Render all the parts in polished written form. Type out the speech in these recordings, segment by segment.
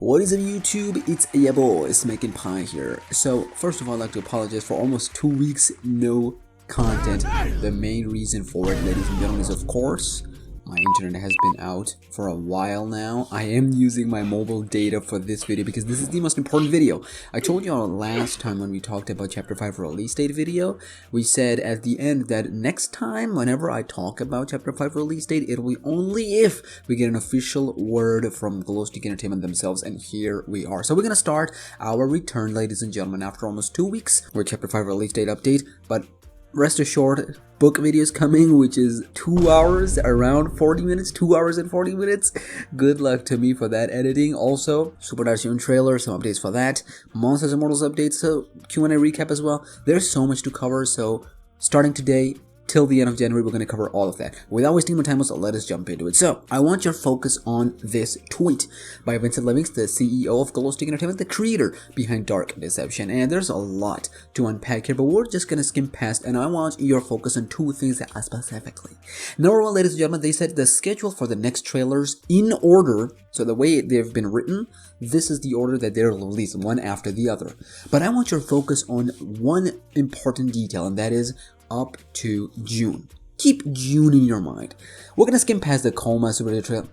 What is up YouTube? It's your boy SmackNPie here. So first of all, I'd like to apologize for almost 2 weeks no content. The main reason for it, ladies and gentlemen, is of course my internet has been out for a while now. I am using my mobile data for this video because this is the most important video. I told y'all last time when we talked about Chapter 5 release date video, we said at the end that next time whenever I talk about Chapter 5 release date, it will be only if we get an official word from Glowstick Entertainment themselves, and here we are. So we're gonna start our return, ladies and gentlemen, after almost 2 weeks with Chapter 5 release date update, but rest assured, book videos coming, which is 2 hours, around 40 minutes, 2 hours and 40 minutes. Good luck to me for that editing. Also, Super Darshion trailer, some updates for that. Monsters and Mortals updates, so Q&A recap as well. There's so much to cover, so starting today till the end of January, we're going to cover all of that. Without wasting more time, so let us jump into it. So, I want your focus on this tweet by Vincent Levings, the CEO of Glowstick Entertainment, the creator behind Dark Deception. And there's a lot to unpack here, but we're just going to skim past, and I want your focus on two things specifically. Number one, ladies and gentlemen, they said the schedule for the next trailers in order. So the way they've been written, this is the order that they're released, one after the other. But I want your focus on one important detail, and that is up to June. Keep June in your mind. We're gonna skim past the Coma Super trailer.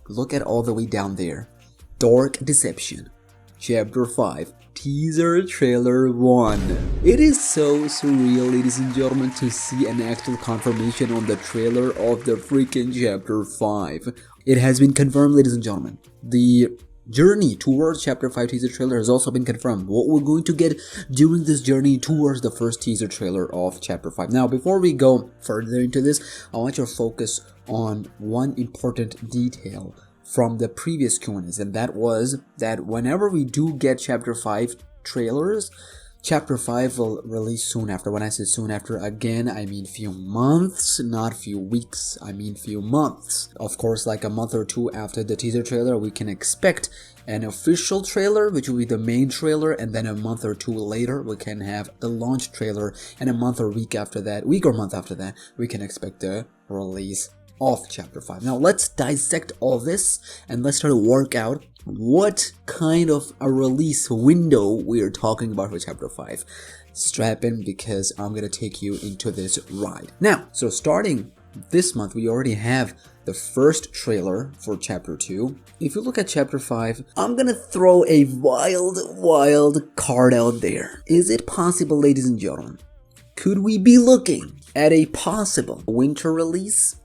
Look at all the way down there. Dark Deception, Chapter 5, Teaser Trailer 1. It is so surreal, ladies and gentlemen, to see an actual confirmation on the trailer of the freaking Chapter 5. It has been confirmed, ladies and gentlemen. The journey towards Chapter 5 teaser trailer has also been confirmed. What we're going to get during this journey towards the first teaser trailer of Chapter 5. Now, before we go further into this, I want your focus on one important detail from the previous Q&As, and that was that whenever we do get Chapter 5 trailers, Chapter 5 will release soon after. When I say soon after, again, I mean few months, not few weeks. I mean few months. Of course, like a month or two after the teaser trailer, we can expect an official trailer, which will be the main trailer, and then a month or two later, we can have the launch trailer, and a month or week after that, week or month after that, we can expect the release of Chapter 5. Now, let's dissect all this, and let's try to work out what kind of a release window we are talking about for Chapter 5. Strap in because I'm going to take you into this ride. Now, so starting this month, we already have the first trailer for Chapter 2. If you look at Chapter 5, I'm going to throw a wild card out there. Is it possible, ladies and gentlemen, could we be looking at a possible winter release?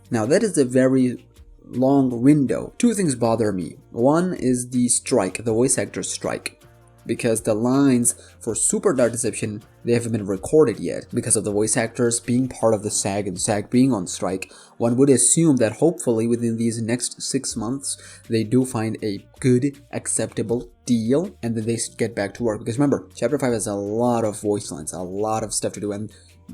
Now, that is a very long window. Two things bother me. One is the strike, the voice actor strike, because the lines for Super Dark Deception, they haven't been recorded yet because of the voice actors being part of the SAG and SAG being on strike. One would assume that hopefully within these next 6 months they do find a good, acceptable deal, and then they get back to work. Because remember, Chapter 5 has a lot of voice lines, a lot of stuff to do, and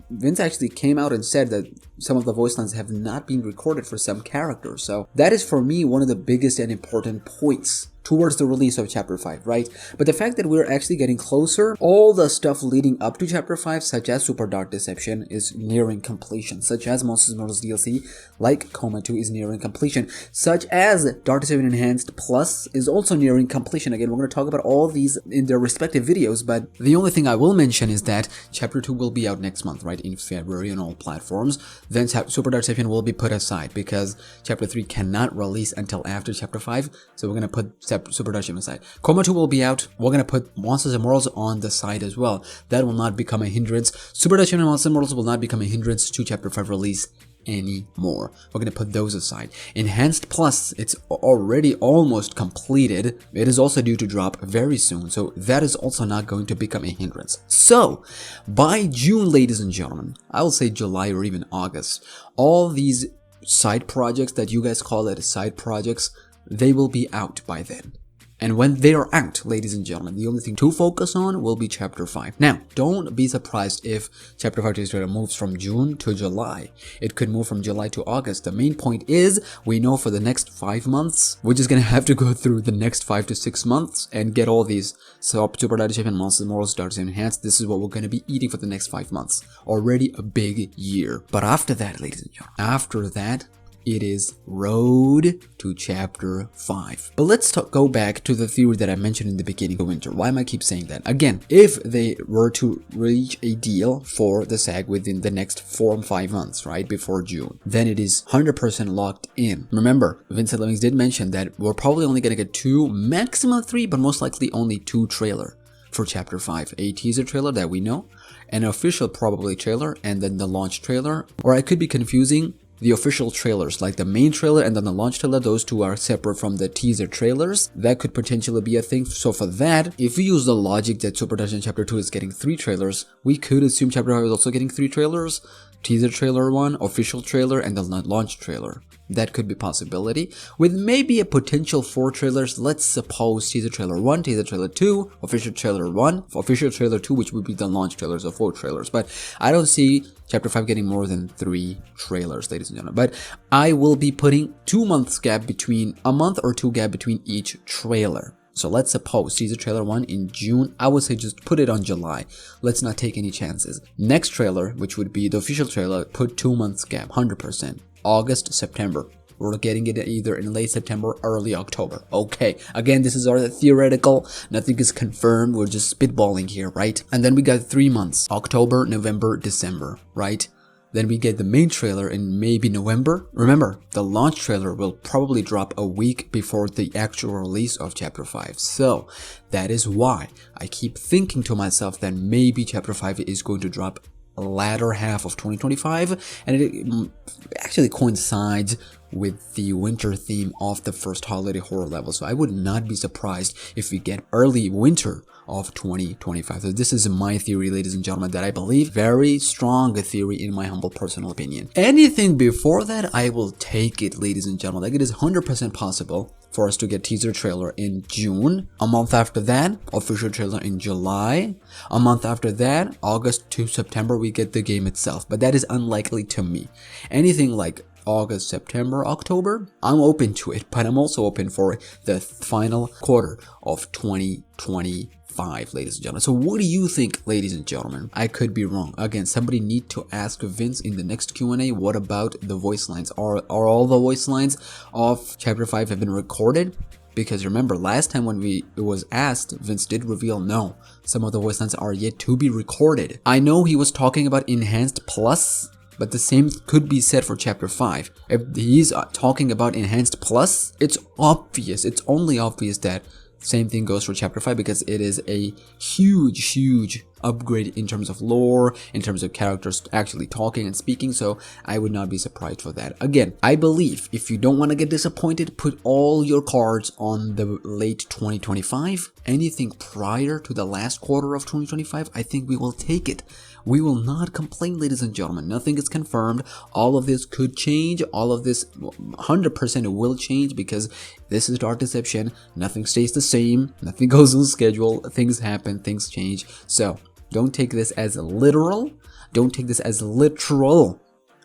Vince actually came out and said that some of the voice lines have not been recorded for some characters. So that is for me one of the biggest and important points towards the release of Chapter 5, right? But the fact that we're actually getting closer, all the stuff leading up to Chapter 5, such as Super Dark Deception, is nearing completion, such as Monsters and Mortals DLC, like Coma 2 is nearing completion, such as Dark Deception Enhanced Plus is also nearing completion. Again, we're going to talk about all these in their respective videos, but the only thing I will mention is that Chapter 2 will be out next month, right, in February on all platforms. Then Super Dark Deception will be put aside because Chapter 3 cannot release until after Chapter 5, so we're going to put Super Dark Deception aside. Coma 2 will be out. We're going to put Monsters and Mortals on the side as well. That will not become a hindrance. Super Dark Deception and Monsters and Mortals will not become a hindrance to Chapter 5 release anymore. We're going to put those aside. Enhanced Plus, it's already almost completed. It is also due to drop very soon, so that is also not going to become a hindrance. So, by June, ladies and gentlemen, I will say July or even August, all these side projects that you guys call it side projects, they will be out by then. And when they are out, ladies and gentlemen, the only thing to focus on will be Chapter 5. Now, don't be surprised if Chapter 5 teaser trailer moves from June to July. It could move from July to August. The main point is, we know for the next 5 months, we're just gonna have to go through the next 5 to 6 months and get all these Super Dark Deception, Monsters, Mortals, Dark Deception Enhanced. This is what we're gonna be eating for the next 5 months. Already a big year. But after that, ladies and gentlemen, after that, it is road to chapter 5. But let's go back to the theory that I mentioned in the beginning of winter. Why am I keep saying that? Again, if they were to reach a deal for the SAG within the next 4 or 5 months, right, before June, then it is 100% locked in. Remember, Vincent Lemmings did mention that we're probably only going to get 2, maximum 3, but most likely only 2 trailer for chapter 5. A teaser trailer that we know, an official probably trailer, and then the launch trailer. Or I could be confusing the official trailers, like the main trailer and then the launch trailer. Those two are separate from the teaser trailers. That could potentially be a thing. So for that, if we use the logic that Super Dungeon Chapter 2 is getting 3 trailers, we could assume Chapter 5 is also getting 3 trailers. Teaser trailer 1, official trailer, and the launch trailer. That could be a possibility, with maybe a potential 4 trailers. Let's suppose teaser trailer 1, teaser trailer 2, official trailer 1, official trailer 2, which would be the launch trailers of 4 trailers. But I don't see chapter 5 getting more than 3 trailers, ladies and gentlemen. But I will be putting 2 months gap between, a month or 2 gap between each trailer. So let's suppose teaser trailer 1 in June. I would say just put it on July. Let's not take any chances. Next trailer, which would be the official trailer, put 2 months gap, 100%. August, September. We're getting it either in late September, early October. Okay, again, this is our theoretical. Nothing is confirmed. We're just spitballing here, right? And then we got 3 months. October, November, December, right? Then we get the main trailer in maybe November. Remember, the launch trailer will probably drop a week before the actual release of Chapter 5. So, that is why I keep thinking to myself that maybe Chapter 5 is going to drop latter half of 2025. And it actually coincides with the winter theme of the first holiday horror level. So I would not be surprised if we get early winter of 2025. So this is my theory, ladies and gentlemen, that I believe. Very strong theory in my humble personal opinion. Anything before that, I will take it, ladies and gentlemen. Like, it is 100% possible for us to get teaser trailer in June. A month after that, official trailer in July. A month after that, August to September, we get the game itself. But that is unlikely to me. Anything like August, September, October, I'm open to it, but I'm also open for the final quarter of 2025, ladies and gentlemen. So what do you think, ladies and gentlemen? I could be wrong. Again, somebody need to ask Vince in the next Q&A, what about the voice lines? Are all the voice lines of Chapter 5 have been recorded? Because remember, last time when it was asked, Vince did reveal no, some of the voice lines are yet to be recorded. I know he was talking about Enhanced Plus, but the same could be said for Chapter 5. If he's talking about Enhanced Plus, it's obvious, it's only obvious that same thing goes for Chapter 5, because it is a huge upgrade in terms of lore, in terms of characters actually talking and speaking, so I would not be surprised for that. Again, I believe if you don't want to get disappointed, put all your cards on the late 2025. Anything prior to the last quarter of 2025, I think we will take it. We will not complain, ladies and gentlemen. Nothing is confirmed. All of this could change. All of this 100% will change, because this is Dark Deception. Nothing stays the same. Nothing goes on schedule. Things happen. Things change. So don't take this as literal. Don't take this as literal.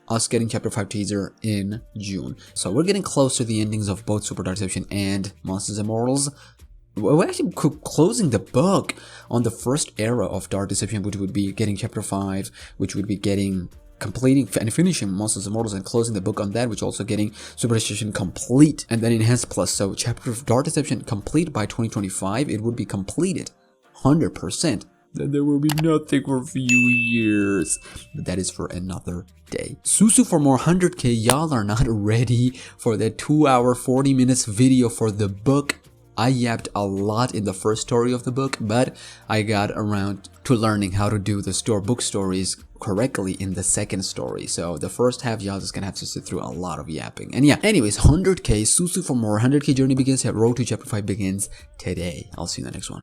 Us getting Chapter 5 teaser in June. So we're getting close to the endings of both Super Dark Deception and Monsters Immortals. We're actually closing the book on the first era of Dark Deception, which would be getting Chapter 5, which would be getting completing and finishing Monsters Immortals and closing the book on that, which also getting Super Deception complete and then Enhanced Plus. So Chapter of Dark Deception complete by 2025. It would be completed 100%. Then there will be nothing for a few years. But that is for another day. Susu for more 100k. Y'all are not ready for that 2-hour 40 minutes video for the book. I yapped a lot in the first story of the book, but I got around to learning how to do the book stories correctly in the second story. So the first half, y'all just gonna have to sit through a lot of yapping. And yeah, anyways, 100k, Susu for more, 100k journey begins, road to Chapter 5 begins today. I'll see you in the next one.